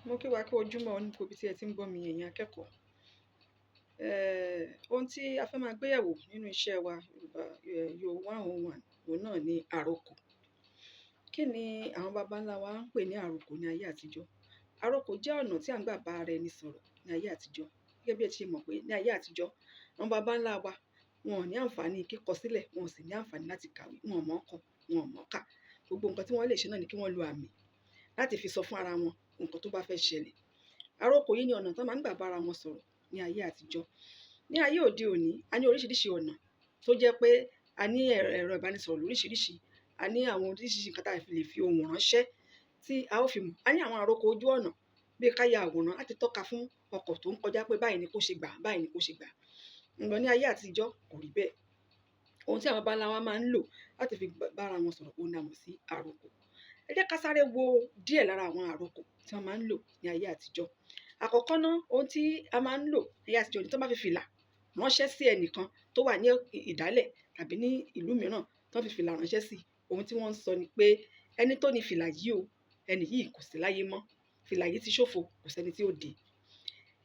Mo kí wa kú ojúmọ́ ní gbogbo ibi tí ẹ ti ń gbọ́ mi ẹ̀yin akẹ́kọ̀ọ́. Ohun tí a fẹ́ máa gbé yẹ̀wò nínú iṣẹ́ wa Yorùbá 101 òun náà ni àrokò. Kí ni àwọn baba ńlá wa ń pè ní àrokò ní ayé àtijọ́? Àrokò jẹ́ ọ̀nà tí à ń gbà bá ara ẹni sọ̀rọ̀ ní ayé àtijọ́. Gẹ́gẹ́ bí ẹ ti ṣe mọ̀ pé ní ayé àtijọ́, àwọn baba ńlá wa wọn ò ní àǹfààní kíkọ sílẹ̀, wọn ò sì ní àǹfààní láti kàwé, wọn ò mọ̀ kọ, wọn ò mọ̀ kà. Gbogbo nǹkan tí wọ́n lè ṣe náà ni kí wọ́n lo àmì láti fi sọ fún ara wọn nǹkan tó bá fẹ́ ṣẹlẹ̀. Àrokò yìí ni ọ̀nà tó máa ń gbà bá ara wọn sọ̀rọ̀ ní ayé àtijọ́. Ní ayé òde òní, a ní oríṣiríṣi ọ̀nà tó jẹ́ pé a ní ẹ̀rọ ìbánisọ̀rọ̀ lóríṣiríṣi, a ní àwọn oríṣiríṣi nǹkan tá a lè fi ohùn ránṣẹ́ tí a ó fi mọ̀. A ní àwọn àrokò ojú ọ̀nà bí ká ya àwòrán láti tọ́ka fún ọkọ̀ tó ń kọjá pé báyìí ni kó ṣe gbà, báyìí ni kó ṣe gbà. Ǹjẹ́ ní ayé àtijọ́ kò rí bẹ́ẹ̀. Ohun tí àwọn baba ńlá wa máa ń lò láti fi bá ara wọn sọ̀rọ̀ òun ni a mọ̀ sí àrokò. Ẹ jẹ́ ká sáré wo díẹ̀ lára àwọn àrokò tí wọ́n máa ń lò ní ayé àtijọ́. Àkọ́kọ́ ná, ohun tí a máa ń lò ní ayé àtijọ́ ni tí wọ́n bá fi fìlà ránṣẹ́ sí ẹnìkan tó wà ní ìdálẹ̀ tàbí ní ìlú mìíràn, tí wọ́n fi fìlà ránṣẹ́ sí, ohun tí wọ́n ń sọ ni pé ẹni tó ní fìlà yìí o, ẹni yìí kò sí láyé mọ́, fìlà yìí ti ṣófo, kò sẹ́ni tí ó dé.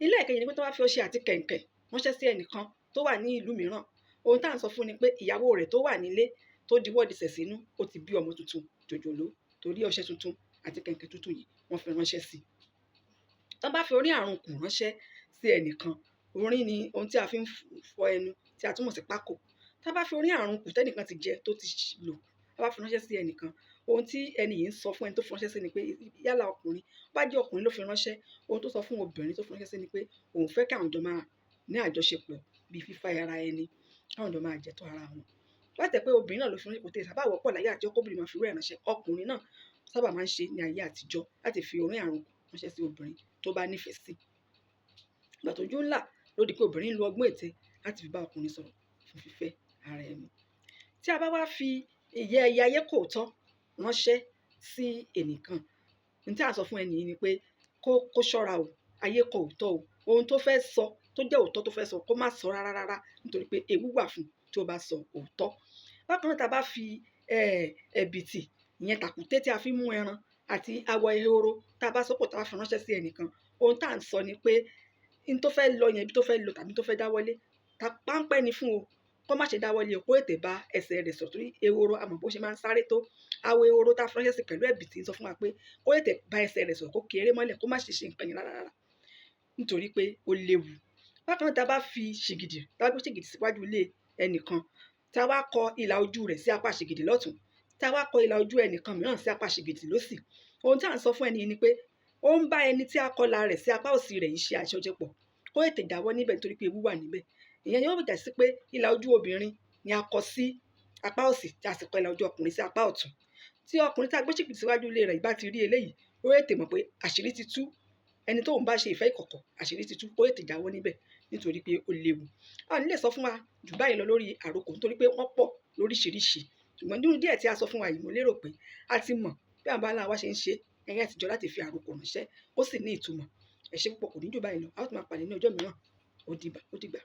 Ilé ẹ̀kejì ni pé tí wọ́n bá fi ọṣẹ àti kẹ̀ǹkẹ̀ ránṣẹ́ sí ẹnìkan tó wà ní ìlú mìíràn, ohun tá à ń sọ fún ni pé ìyàwó rẹ̀ tó wà nílé tó diwọ́ disẹ̀ sínú, ó ti bí ọmọ tuntun jòjòló torí ọṣẹ tuntun àti kẹ̀ǹkẹ̀ tuntun yìí wọ́n fi ránṣẹ́ sí. Tí wọ́n bá fi orí àrunkùn ránṣẹ́ sí ẹnìkan, orin ni ohun tí a fi ń fọ ẹnu tí a túmọ̀ sí pákò. Tí wọ́n bá fi orí àrunkùn tẹ́nìkan ti jẹ tó ti lò, tí wọ́n bá fi ránṣẹ́ sí ẹnìkan, ohun tí ẹni yìí ń sọ fún ẹni tó fi ránṣẹ́ sí ni pé yálà ọkùnrin, bá jẹ́ ọkùnrin ló fi ránṣẹ́, ohun tó sọ fún obìnrin tó fi ránṣẹ́ sí ni pé òun fẹ́ kí àwọn jọ máa ní àjọṣepọ̀ bíi fífa ara ẹni, káwọn jọ máa jẹ̀tọ́ ara wọn. Láti jẹ́ pé obìnrin náà ló fi ránṣẹ́, kò tẹ̀ sábà wọ́pọ̀ láyé àtijọ́ kóbìnrin máa fi irú ẹ̀ ránṣẹ́. Ọkùnrin náà sábà máa ń ṣe ní ayé àtijọ́ láti fi orí àrunkùn ránṣẹ́ sí obìnrin tó bá nífẹ̀ẹ́ sí. Ìgbà tójú ńlá ló di pé obìnrin ń lo ọgbọ́n ète láti fi bá ọkùnrin sọ̀rọ̀ fún fífẹ́ ara ẹni. Tí a bá wá fi ìyẹ́ ẹyẹ ayé kòótọ́ ránṣẹ́ sí ẹnìkan, ohun tí à ń sọ fún ẹni yìí ni pé kó ṣọ́ra o, ayé kòótọ́ o, ohun tó fẹ́ sọ tó jẹ́ òótọ́ tó fẹ́ sọ kó má sọ rárá nítorí pé ewu wà fún tí ó bá sọ òótọ́. Bákan náà, tá a bá fi ẹ̀bìtì, ìyẹn tàkúté tí a fi mú ẹran àti awọ ehoro, tá a bá sọ́pọ̀ tá a bá fi ránṣẹ́ sí ẹnìkan, ohun tá à ń sọ ni pé n tó fẹ́ lọ yẹn, ibi tó fẹ́ lọ tàbí tó fẹ́ dáwọ́lé, páńpẹ́ ni fún o, kó má ṣe dáwọ́lé o, kó tètè bá ẹsẹ̀ rẹ̀ sọ̀ torí ehoro a mọ̀ bó ṣe máa ń sáré tó. Awọ ehoro tá a fi ránṣẹ́ sí pẹ̀lú ẹ̀bìtì ń sọ fún wa pé kó tètè bá ẹsẹ̀ rẹ̀ sọ̀, kó kéré mọ́lẹ̀, kó má ṣe nǹkan yẹn rárá nítorí pé ó léwu. Bákan náà, tá a bá fi ṣìgìdì, tá a bá gbé ṣìgìdì síwájú ilé ẹnìkan, tá a wá kọ ìlà ojú rẹ̀ sí apá ṣìgìdì lọ́tùn, tá a wá kọ ìlà ojú ẹnìkan mìíràn sí apá ṣìgìdì lósì, ohun tí à ń sọ fún ẹni yìí ni pé ó ń bá ẹni tí a kọlà rẹ̀ sí apá òsì rẹ̀ yìí ṣe àjọṣepọ̀, kó tètè jáwọ́ níbẹ̀ nítorí pé ewu wà níbẹ̀. Ìyẹn yóò jà sí pé ìlà ojú obìnrin ni a kọ sí apá òsì tí a sì kọ ìlà ojú ọkùnrin sí apá ọ̀tún. Tí ọkùnrin tá a gbé ṣìgìdì síwájú ilé rẹ̀ bá ti rí eléyìí, ó tètè mọ̀ pé àṣírí ti tú, ẹni tó ń bá ṣe ìfẹ́ ìkọ̀kọ̀ àṣírí ti tú, kó tètè jáwọ́ níbẹ̀ nítorí pé ó léwu. A ò ní lè sọ fún wa jù báyìí lọ lórí àrokò nítorí pé wọ́n pọ̀ lóríṣiríṣi, ṣùgbọ́n nínú díẹ̀ tí a sọ fún wa yìí, mo lérò pé a ti mọ̀ bí àwọn baba ńlá wa ṣe ń ṣe ní ayé àtijọ́ láti fi àrokò ránṣẹ́, ó sì ní ìtumọ̀. Ẹ ṣé púpọ̀, kò ní jù báyìí lọ, a ó tún máa pàdé ní ọjọ́ mìíràn. Ó dìgbà.